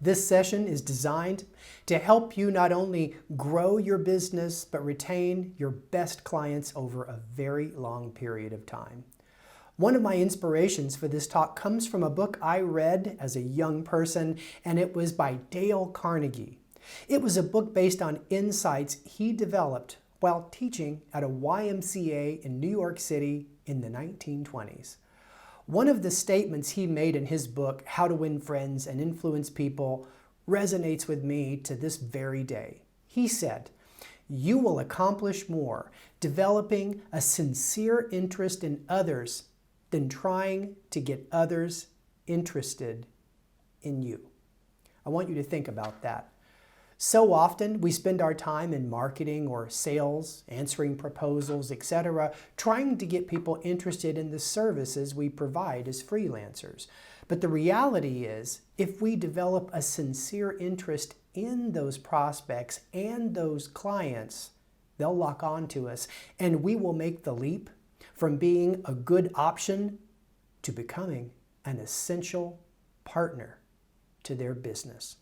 This session is designed to help you not only grow your business, but retain your best clients over a very long period of time. One of my inspirations for this talk comes from a book I read as a young person, and it was by Dale Carnegie. It was a book based on insights he developed while teaching at a YMCA in New York City in the 1920s. One of the statements he made in his book, How to Win Friends and Influence People, resonates with me to this very day. He said, "You will accomplish more developing a sincere interest in others than trying to get others interested in you." I want you to think about that. So often we spend our time in marketing or sales, answering proposals, etc., trying to get people interested in the services we provide as freelancers. But the reality is, if we develop a sincere interest in those prospects and those clients, they'll lock on to us, and we will make the leap from being a good option to becoming an essential partner to their business.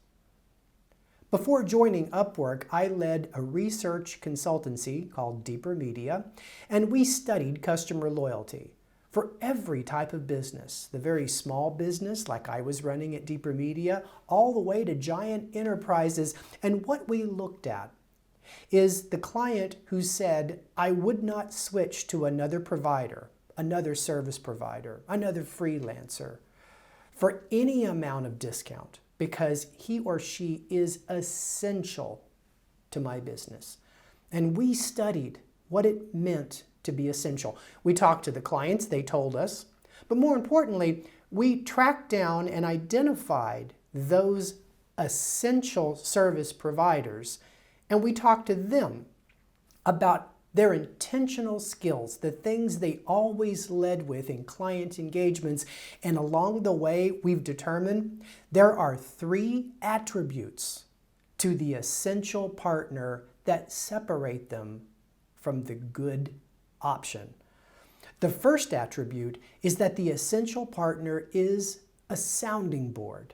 Before joining Upwork, I led a research consultancy called Deeper Media, and we studied customer loyalty for every type of business, the very small business like I was running at Deeper Media, all the way to giant enterprises. And what we looked at is the client who said, "I would not switch to another provider, another service provider, another freelancer for any amount of discount, because he or she is essential to my business." And we studied what it meant to be essential. We talked to the clients, they told us, but more importantly, we tracked down and identified those essential service providers, and we talked to them about their intentional skills, the things they always led with in client engagements. And along the way, we've determined there are 3 attributes to the essential partner that separate them from the good option. The first attribute is that the essential partner is a sounding board.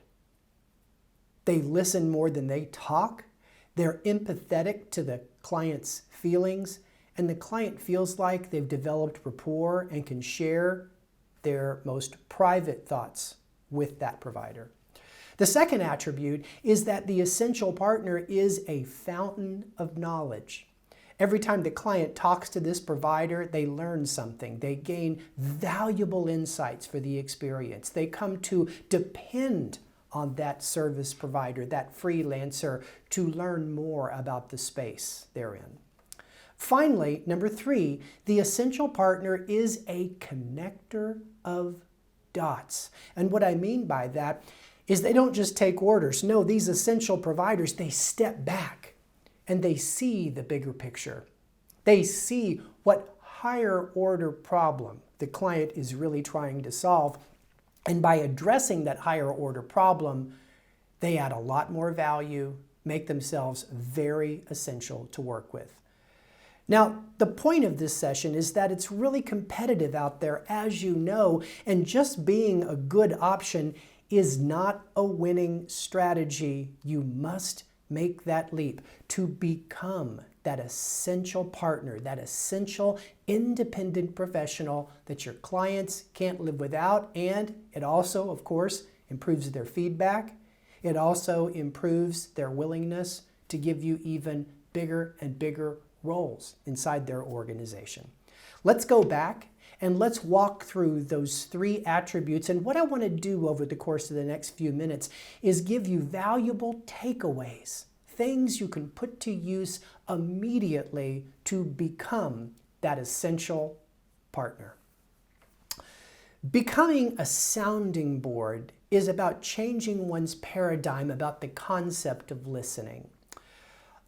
They listen more than they talk. They're empathetic to the client's feelings, and the client feels like they've developed rapport and can share their most private thoughts with that provider. The second attribute is that the essential partner is a fountain of knowledge. Every time the client talks to this provider, they learn something. They gain valuable insights for the experience. They come to depend on that service provider, that freelancer, to learn more about the space they're in. Finally, number 3, the essential partner is a connector of dots. And what I mean by that is they don't just take orders. No, these essential providers, they step back and they see the bigger picture. They see what higher order problem the client is really trying to solve. And by addressing that higher order problem, they add a lot more value, make themselves very essential to work with. Now, the point of this session is that it's really competitive out there, as you know, and just being a good option is not a winning strategy. You must make that leap to become that essential partner, that essential independent professional that your clients can't live without. And it also, of course, improves their feedback. It also improves their willingness to give you even bigger and bigger roles inside their organization. Let's go back and let's walk through those 3 attributes. And what I want to do over the course of the next few minutes is give you valuable takeaways, things you can put to use immediately to become that essential partner. Becoming a sounding board is about changing one's paradigm about the concept of listening.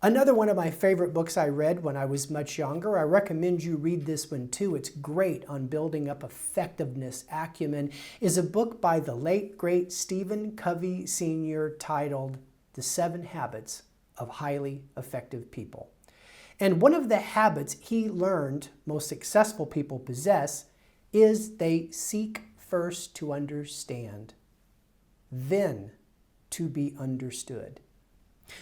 Another one of my favorite books I read when I was much younger, I recommend you read this one too, it's great on building up effectiveness acumen, is a book by the late, great Stephen Covey Sr. titled The 7 Habits of Highly Effective People. And one of the habits he learned most successful people possess is they seek first to understand, then to be understood.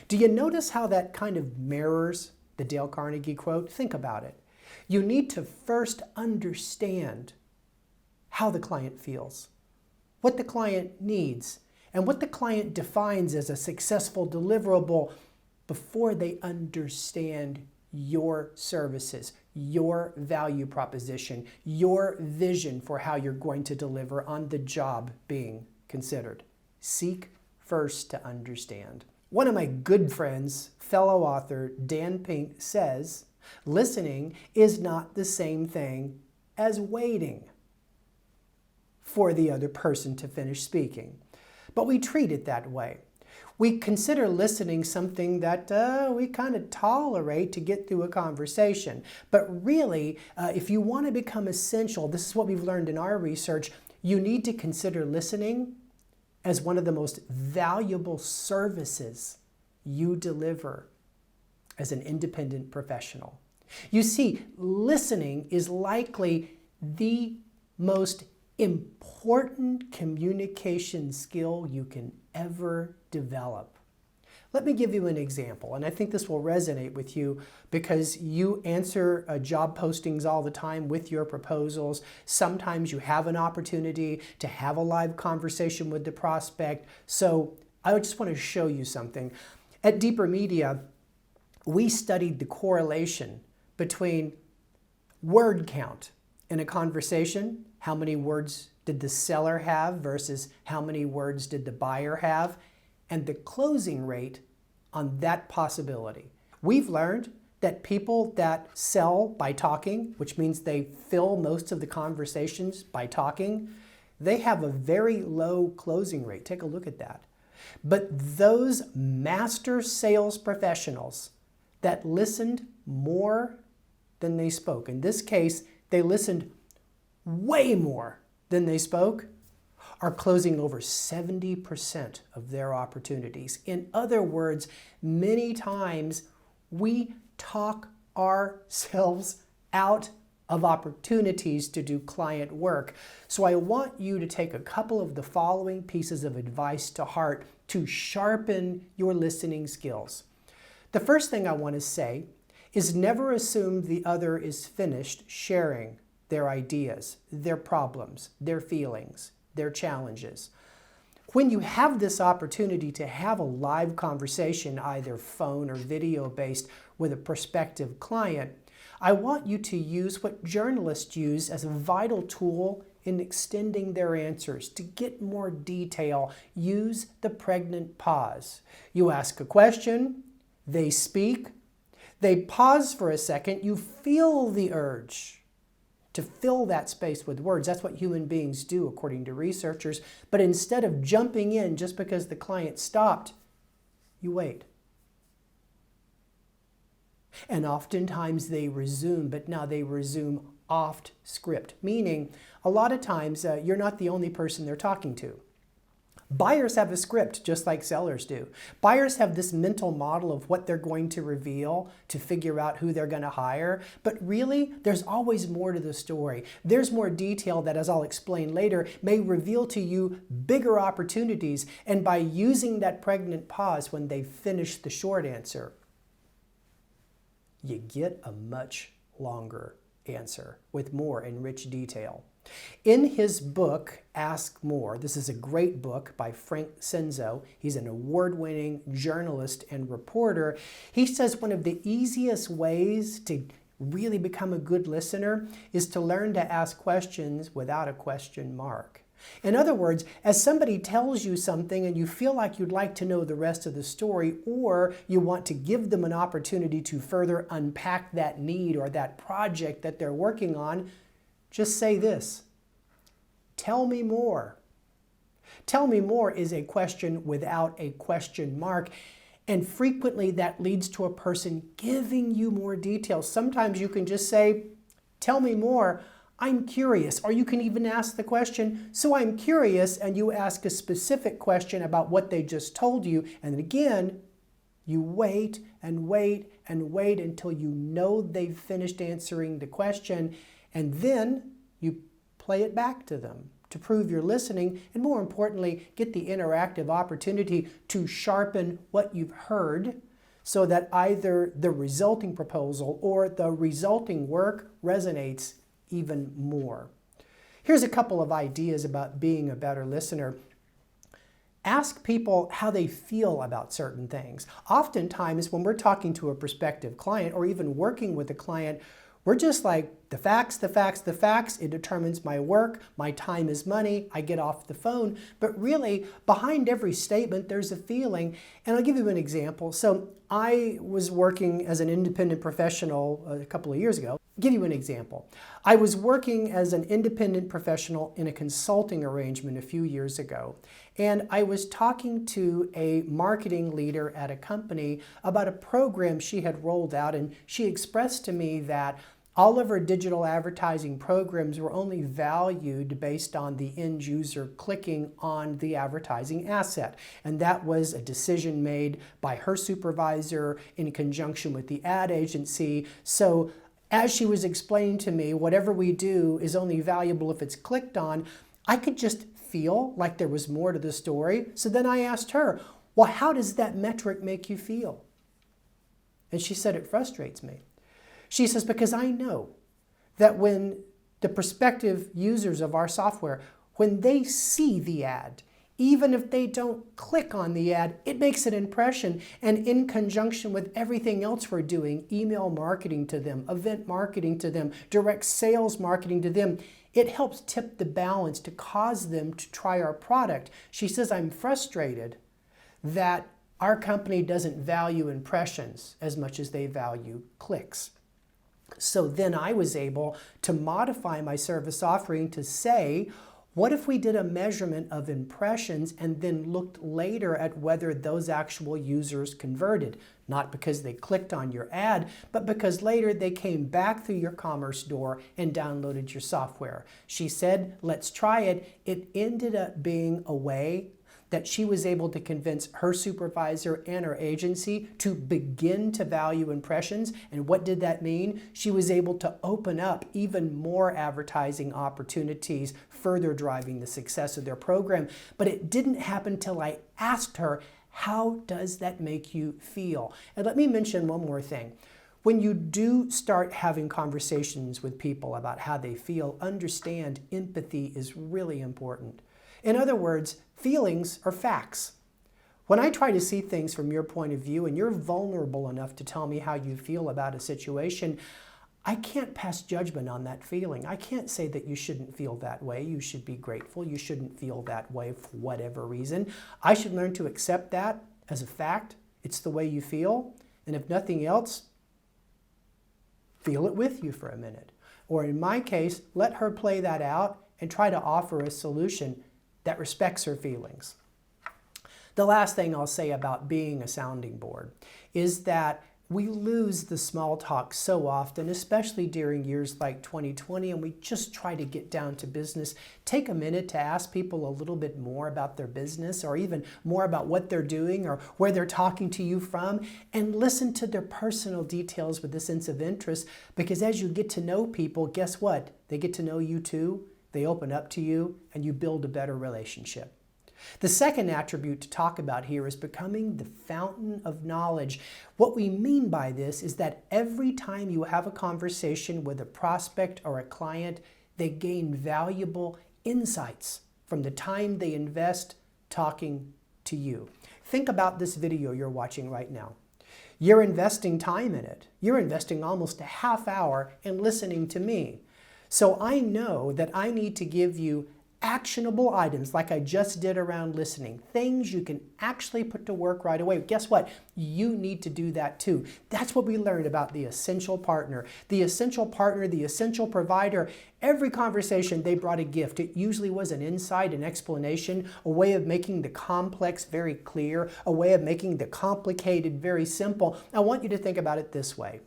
Do you notice how that kind of mirrors the Dale Carnegie quote? Think about it. You need to first understand how the client feels, what the client needs, and what the client defines as a successful deliverable before they understand your services, your value proposition, your vision for how you're going to deliver on the job being considered. Seek first to understand. One of my good friends, fellow author Dan Pink, says, listening is not the same thing as waiting for the other person to finish speaking. But we treat it that way. We consider listening something that we kind of tolerate to get through a conversation. But really, if you want to become essential, this is what we've learned in our research, you need to consider listening as one of the most valuable services you deliver as an independent professional. You see, listening is likely the most important communication skill you can ever develop. Let me give you an example, and I think this will resonate with you because you answer job postings all the time with your proposals. Sometimes you have an opportunity to have a live conversation with the prospect. So I just want to show you something. At Deeper Media, we studied the correlation between word count in a conversation. How many words did the seller have versus how many words did the buyer have? And the closing rate on that possibility. We've learned that people that sell by talking, which means they fill most of the conversations by talking, they have a very low closing rate. Take a look at that. But those master sales professionals that listened more than they spoke, in this case, they listened way more than they spoke, are closing over 70% of their opportunities. In other words, many times we talk ourselves out of opportunities to do client work. So I want you to take a couple of the following pieces of advice to heart to sharpen your listening skills. The first thing I want to say is never assume the other is finished sharing their ideas, their problems, their feelings, their challenges. When you have this opportunity to have a live conversation, either phone or video based, with a prospective client, I want you to use what journalists use as a vital tool in extending their answers. To get more detail, use the pregnant pause. You ask a question, they speak, they pause for a second, you feel the urge to fill that space with words. That's what human beings do, according to researchers. But instead of jumping in just because the client stopped, you wait. And oftentimes they resume, but now they resume off script, meaning a lot of times you're not the only person they're talking to. Buyers have a script just like sellers do. Buyers have this mental model of what they're going to reveal to figure out who they're going to hire. But really, there's always more to the story. There's more detail that, as I'll explain later, may reveal to you bigger opportunities. And by using that pregnant pause when they finish the short answer, you get a much longer answer with more and rich detail. In his book, Ask More, this is a great book by Frank Senzo. He's an award-winning journalist and reporter. He says one of the easiest ways to really become a good listener is to learn to ask questions without a question mark. In other words, as somebody tells you something and you feel like you'd like to know the rest of the story, or you want to give them an opportunity to further unpack that need or that project that they're working on, just say this: tell me more. Tell me more is a question without a question mark. And frequently that leads to a person giving you more details. Sometimes you can just say, tell me more, I'm curious. Or you can even ask the question, so I'm curious, and you ask a specific question about what they just told you. And again, you wait and wait and wait until you know they've finished answering the question. And then you play it back to them. to prove your listening, and more importantly, get the interactive opportunity to sharpen what you've heard so that either the resulting proposal or the resulting work resonates even more. Here's a couple of ideas about being a better listener. Ask people how they feel about certain things. Oftentimes, when we're talking to a prospective client or even working with a client, we're just like, the facts, the facts, the facts. It determines my work. My time is money. I get off the phone. But really, behind every statement, there's a feeling. And I'll give you an example. So I was working as an independent professional a couple of years ago. Give you an example. I was working as an independent professional in a consulting arrangement a few years ago, and I was talking to a marketing leader at a company about a program she had rolled out, and she expressed to me that all of her digital advertising programs were only valued based on the end user clicking on the advertising asset. And that was a decision made by her supervisor in conjunction with the ad agency. So as she was explaining to me, whatever we do is only valuable if it's clicked on, I could just feel like there was more to the story. So then I asked her, well, how does that metric make you feel? And she said, it frustrates me. She says, because I know that when the prospective users of our software, when they see the ad, even if they don't click on the ad, it makes an impression. And in conjunction with everything else we're doing, email marketing to them, event marketing to them, direct sales marketing to them, it helps tip the balance to cause them to try our product. She says, I'm frustrated that our company doesn't value impressions as much as they value clicks. So then I was able to modify my service offering to say, what if we did a measurement of impressions and then looked later at whether those actual users converted? Not because they clicked on your ad, but because later they came back through your commerce door and downloaded your software. She said, let's try it. It ended up being a way that she was able to convince her supervisor and her agency to begin to value impressions. And what did that mean? She was able to open up even more advertising opportunities, further driving the success of their program. But it didn't happen till I asked her, how does that make you feel? And let me mention one more thing. When you do start having conversations with people about how they feel, understand empathy is really important. In other words, feelings are facts. When I try to see things from your point of view and you're vulnerable enough to tell me how you feel about a situation, I can't pass judgment on that feeling. I can't say that you shouldn't feel that way. You should be grateful. You shouldn't feel that way for whatever reason. I should learn to accept that as a fact. It's the way you feel. And if nothing else, feel it with you for a minute. Or in my case, let her play that out and try to offer a solution that respects her feelings. The last thing I'll say about being a sounding board is that we lose the small talk so often, especially during years like 2020, and we just try to get down to business. Take a minute to ask people a little bit more about their business or even more about what they're doing or where they're talking to you from, and listen to their personal details with a sense of interest, because as you get to know people, guess what? They get to know you too. They open up to you, and you build a better relationship. The second attribute to talk about here is becoming the fountain of knowledge. What we mean by this is that every time you have a conversation with a prospect or a client, they gain valuable insights from the time they invest talking to you. Think about this video you're watching right now. You're investing time in it. You're investing almost a half hour in listening to me. So I know that I need to give you actionable items like I just did around listening, things you can actually put to work right away. Guess what? You need to do that too. That's what we learned about the essential partner. The essential partner, the essential provider, every conversation they brought a gift. It usually was an insight, an explanation, a way of making the complex very clear, a way of making the complicated very simple. I want you to think about it this way.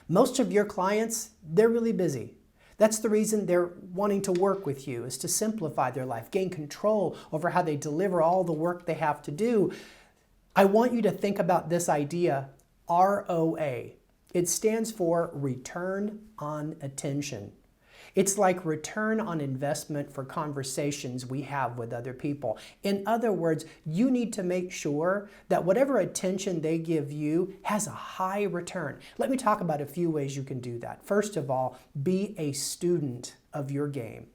Most of your clients, they're really busy. That's the reason they're wanting to work with you, is to simplify their life, gain control over how they deliver all the work they have to do. I want you to think about this idea, ROA. It stands for return on attention. It's like return on investment for conversations we have with other people. In other words, you need to make sure that whatever attention they give you has a high return. Let me talk about a few ways you can do that. First of all, be a student of your game.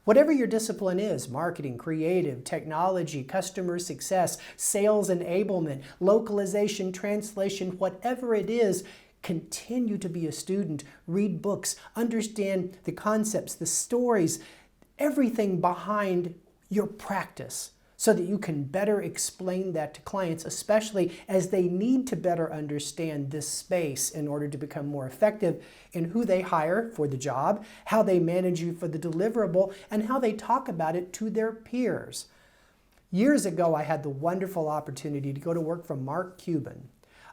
Whatever your discipline is, marketing, creative, technology, customer success, sales enablement, localization, translation, whatever it is, continue to be a student. Read books, understand the concepts, the stories, everything behind your practice so that you can better explain that to clients, especially as they need to better understand this space in order to become more effective in who they hire for the job, how they manage you for the deliverable, and how they talk about it to their peers. Years ago, I had the wonderful opportunity to go to work for Mark Cuban.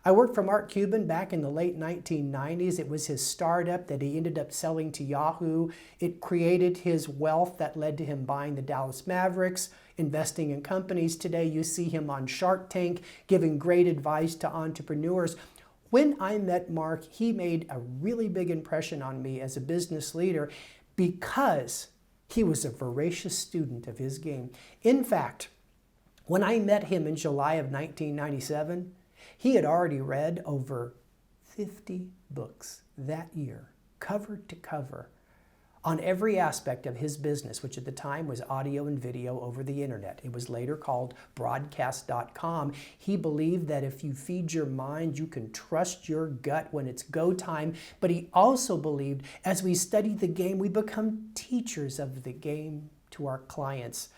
I worked for Mark Cuban back in the late 1990s. It was his startup that he ended up selling to Yahoo. It created his wealth that led to him buying the Dallas Mavericks, investing in companies. Today you see him on Shark Tank giving great advice to entrepreneurs. When I met Mark, he made a really big impression on me as a business leader because he was a voracious student of his game. In fact, when I met him in July of 1997, he had already read over 50 books that year, cover to cover, on every aspect of his business, which at the time was audio and video over the internet. It was later called broadcast.com. He believed that if you feed your mind, you can trust your gut when it's go time. But he also believed as we study the game, we become teachers of the game to our clients.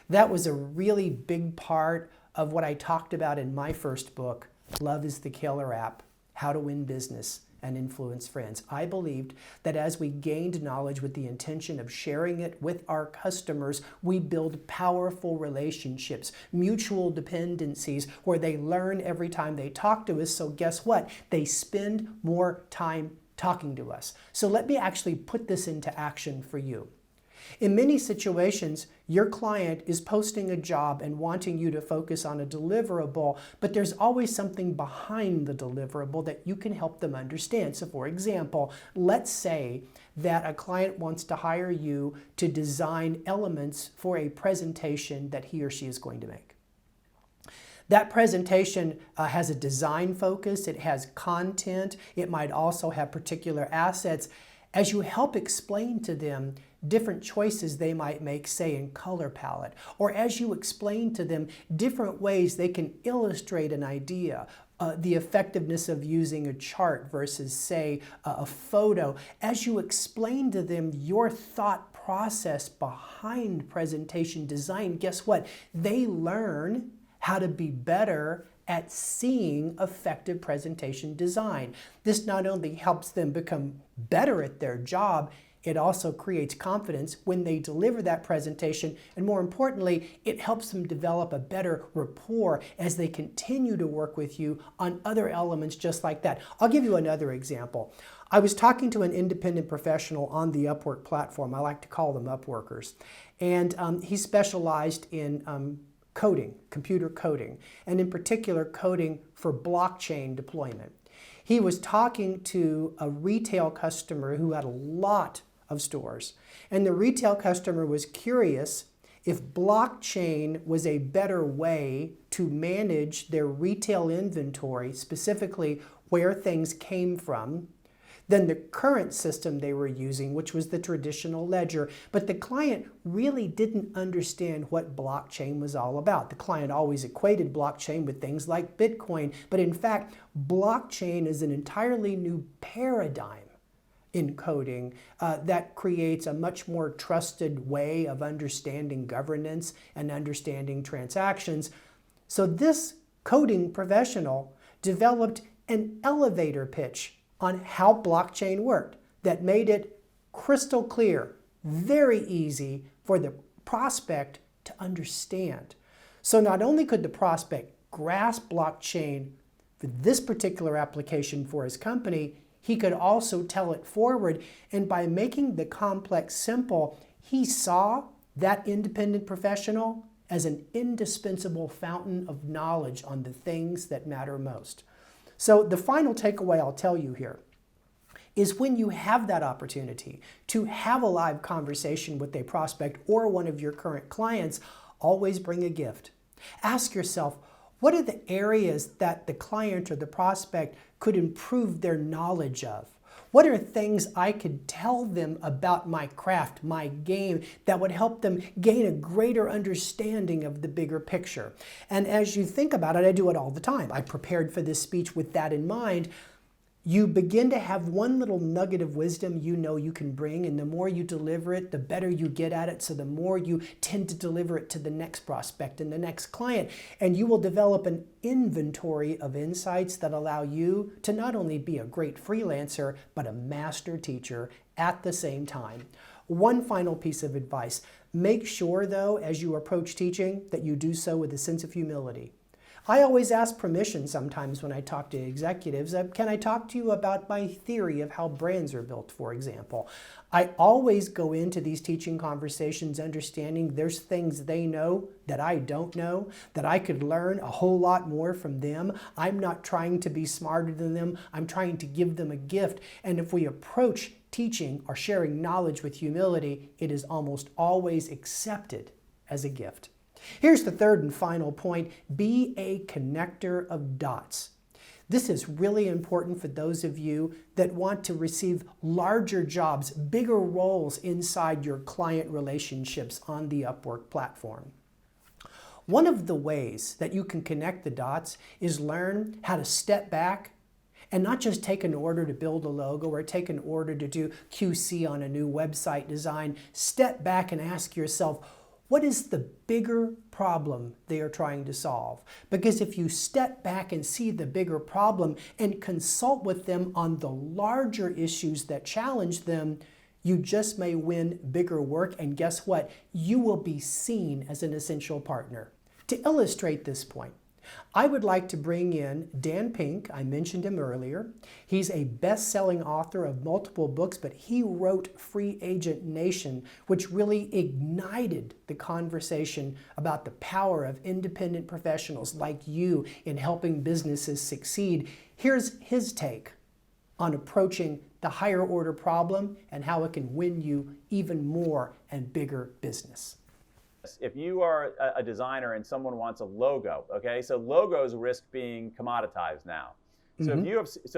That was a really big part of what I talked about in my first book, Love is the Killer App, How to Win Business and Influence Friends. I believed that as we gained knowledge with the intention of sharing it with our customers, we build powerful relationships, mutual dependencies, where they learn every time they talk to us. So guess what? They spend more time talking to us. So let me actually put this into action for you. In many situations, your client is posting a job and wanting you to focus on a deliverable, but there's always something behind the deliverable that you can help them understand. So for example, let's say that a client wants to hire you to design elements for a presentation that he or she is going to make. That presentation has a design focus, it has content, it might also have particular assets. As you help explain to them different choices they might make, say in color palette, or as you explain to them different ways they can illustrate an idea, the effectiveness of using a chart versus, say, a photo, as you explain to them your thought process behind presentation design, guess what? They learn how to be better at seeing effective presentation design. This not only helps them become better at their job, it also creates confidence when they deliver that presentation, and more importantly, it helps them develop a better rapport as they continue to work with you on other elements just like that. I'll give you another example. I was talking to an independent professional on the Upwork platform. I like to call them Upworkers. And he specialized in coding, computer coding, and in particular coding for blockchain deployment. He was talking to a retail customer who had a lot of stores, and the retail customer was curious if blockchain was a better way to manage their retail inventory, specifically where things came from, than the current system they were using, which was the traditional ledger. But the client really didn't understand what blockchain was all about. The client always equated blockchain with things like Bitcoin, but in fact, blockchain is an entirely new paradigm in coding that creates a much more trusted way of understanding governance and understanding transactions. So this coding professional developed an elevator pitch on how blockchain worked that made it crystal clear, very easy for the prospect to understand. So not only could the prospect grasp blockchain for this particular application for his company, he could also tell it forward, and by making the complex simple, he saw that independent professional as an indispensable fountain of knowledge on the things that matter most. So the final takeaway I'll tell you here is when you have that opportunity to have a live conversation with a prospect or one of your current clients, always bring a gift. Ask yourself, what are the areas that the client or the prospect could improve their knowledge of? What are things I could tell them about my craft, my game, that would help them gain a greater understanding of the bigger picture? And as you think about it, I do it all the time. I prepared for this speech with that in mind. You begin to have one little nugget of wisdom you know you can bring, and the more you deliver it, the better you get at it, so the more you tend to deliver it to the next prospect and the next client, and you will develop an inventory of insights that allow you to not only be a great freelancer, but a master teacher at the same time. One final piece of advice. Make sure, though, as you approach teaching, that you do so with a sense of humility. I always ask permission sometimes when I talk to executives. Can I talk to you about my theory of how brands are built, for example? I always go into these teaching conversations understanding there's things they know that I don't know, that I could learn a whole lot more from them. I'm not trying to be smarter than them. I'm trying to give them a gift. And if we approach teaching or sharing knowledge with humility, it is almost always accepted as a gift. Here's the third and final point. Be a connector of dots. This is really important for those of you that want to receive larger jobs, bigger roles inside your client relationships on the Upwork platform. One of the ways that you can connect the dots is learn how to step back and not just take an order to build a logo or take an order to do QC on a new website design. Step back and ask yourself, what is the bigger problem they are trying to solve? Because if you step back and see the bigger problem and consult with them on the larger issues that challenge them, you just may win bigger work, and guess what? You will be seen as an essential partner. To illustrate this point, I would like to bring in Dan Pink. I mentioned him earlier. He's a best-selling author of multiple books, but he wrote Free Agent Nation, which really ignited the conversation about the power of independent professionals like you in helping businesses succeed. Here's his take on approaching the higher order problem and how it can win you even more and bigger business. If you are a designer and someone wants a logo, okay, so logos risk being commoditized now. So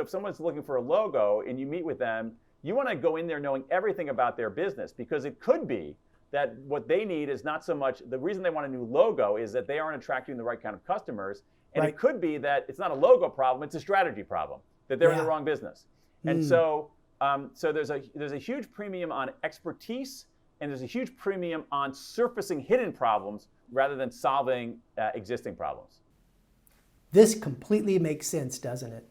if someone's looking for a logo and you meet with them, you want to go in there knowing everything about their business, because it could be that what they need is not so much, the reason they want a new logo is that they aren't attracting the right kind of customers, and it could be that it's not a logo problem, it's a strategy problem, that they're in the wrong business. And so there's a huge premium on expertise, and there's a huge premium on surfacing hidden problems rather than solving existing problems. This completely makes sense, doesn't it?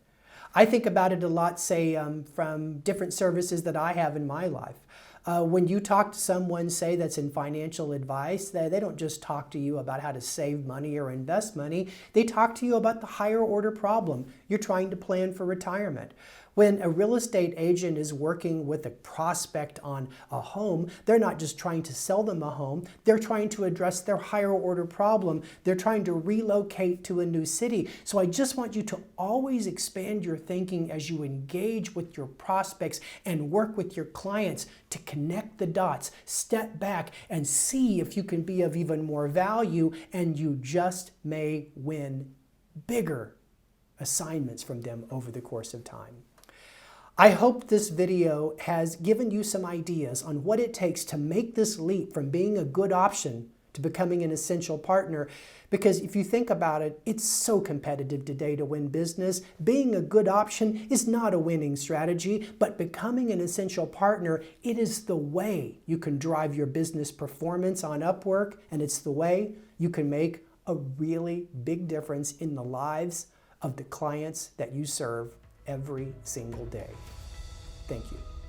I think about it a lot, say, from different services that I have in my life. When you talk to someone, say, that's in financial advice, they don't just talk to you about how to save money or invest money. They talk to you about the higher order problem. You're trying to plan for retirement. When a real estate agent is working with a prospect on a home, they're not just trying to sell them a home, they're trying to address their higher order problem. They're trying to relocate to a new city. So I just want you to always expand your thinking as you engage with your prospects and work with your clients to connect the dots, step back and see if you can be of even more value, and you just may win bigger assignments from them over the course of time. I hope this video has given you some ideas on what it takes to make this leap from being a good option to becoming an essential partner. Because if you think about it, it's so competitive today to win business. Being a good option is not a winning strategy, but becoming an essential partner, it is the way you can drive your business performance on Upwork, and it's the way you can make a really big difference in the lives of the clients that you serve every single day. Thank you.